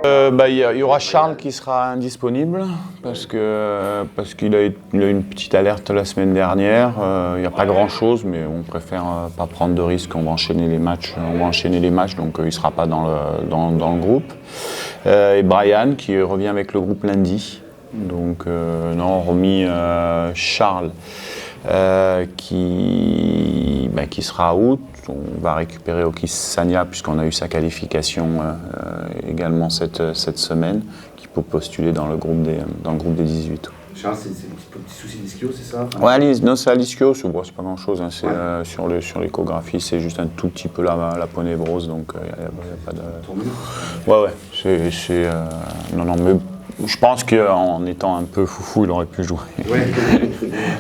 Il y aura Charles qui sera indisponible parce qu'il a eu une petite alerte la semaine dernière. Il n'y a pas grand-chose, mais on préfère pas prendre de risques. On va enchaîner les matchs, donc il ne sera pas dans le groupe. Et Brian qui revient avec le groupe lundi. Donc hormis Charles qui sera out. On va récupérer Okis Sagna puisqu'on a eu sa qualification également cette semaine, qui peut postuler dans le groupe des 18. Charles, c'est un petit souci d'ischio, c'est ça? Ouais, non, c'est à l'ischio, c'est pas grand-chose. Hein, sur l'échographie, c'est juste un tout petit peu la ponévrose, donc il n'y a pas de... Ouais, non, mais je pense qu'en étant un peu foufou, il aurait pu jouer. Ouais.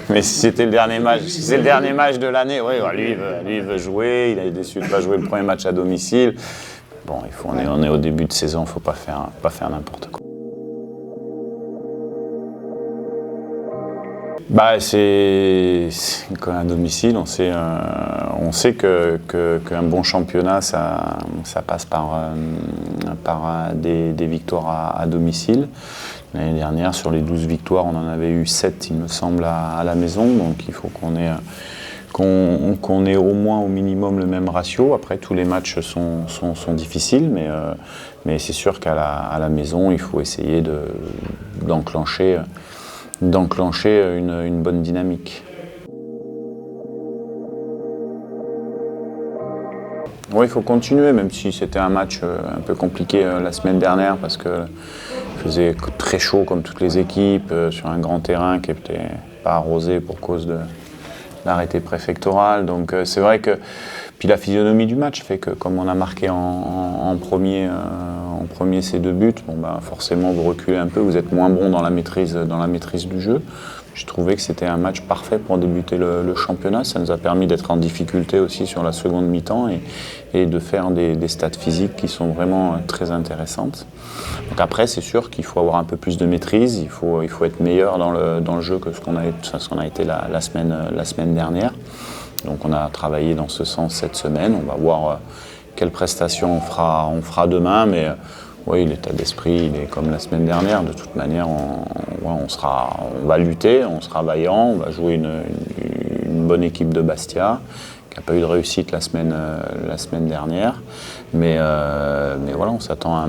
Mais si c'était le dernier match, de l'année, ouais, lui il veut jouer, il a décidé de ne pas jouer le premier match à domicile. Bon, on est au début de saison, il ne faut pas faire n'importe quoi. C'est quand à domicile, on sait qu'un bon championnat, ça passe par des victoires à domicile. L'année dernière, sur les 12 victoires, on en avait eu 7, il me semble, à la maison. Donc il faut qu'on ait au moins au minimum le même ratio. Après, tous les matchs sont difficiles, mais c'est sûr qu'à la maison, il faut essayer d'enclencher une bonne dynamique. Oui, il faut continuer, même si c'était un match un peu compliqué la semaine dernière, parce qu'il faisait très chaud comme toutes les équipes, sur un grand terrain qui n'était pas arrosé pour cause de l'arrêté préfectoral. Donc c'est vrai que puis la physionomie du match fait que comme on a marqué en premier ces 2 buts, forcément vous reculez un peu, vous êtes moins bon dans la maîtrise du jeu. J'ai trouvé que c'était un match parfait pour débuter le championnat. Ça nous a permis d'être en difficulté aussi sur la seconde mi-temps et de faire des stats physiques qui sont vraiment très intéressantes. Donc après, c'est sûr qu'il faut avoir un peu plus de maîtrise, il faut être meilleur dans le jeu que ce qu'on a été la semaine dernière. Donc on a travaillé dans ce sens cette semaine. On va voir quelle prestation on fera demain, mais oui, l'état d'esprit, il est comme la semaine dernière. De toute manière, on va lutter, on sera vaillant, on va jouer une bonne équipe de Bastia, qui n'a pas eu de réussite la semaine dernière. Mais voilà, on s'attend à un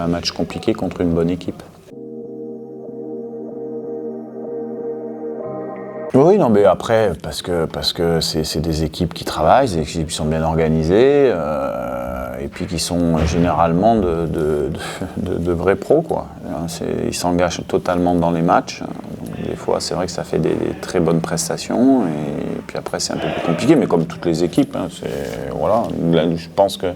match compliqué contre une bonne équipe. Oui, non, mais après, parce que c'est des équipes qui travaillent, des équipes qui sont bien organisées, et puis qui sont généralement de vrais pros, quoi. Ils s'engagent totalement dans les matchs. Donc, des fois, c'est vrai que ça fait des très bonnes prestations, et puis après, c'est un peu plus compliqué, mais comme toutes les équipes, voilà. Je pense que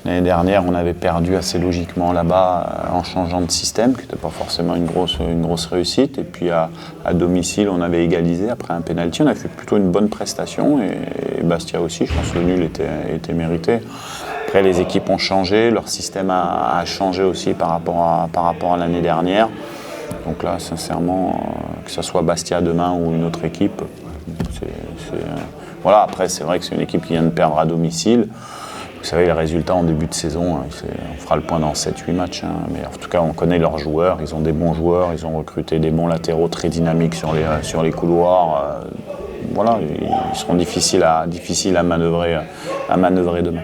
l'année dernière, on avait perdu assez logiquement là-bas en changeant de système, qui n'était pas forcément une grosse réussite. Et puis à domicile, on avait égalisé après un pénalty. On a fait plutôt une bonne prestation, et Bastia aussi, je pense que le nul était mérité. Après, les équipes ont changé, leur système a changé aussi par rapport à l'année dernière. Donc là, sincèrement, que ce soit Bastia demain ou une autre équipe, voilà. Après, c'est vrai que c'est une équipe qui vient de perdre à domicile. Vous savez, les résultats en début de saison, on fera le point dans 7-8 matchs. Mais en tout cas, on connaît leurs joueurs, ils ont des bons joueurs, ils ont recruté des bons latéraux très dynamiques sur les couloirs. Voilà, ils seront difficiles à manœuvrer demain.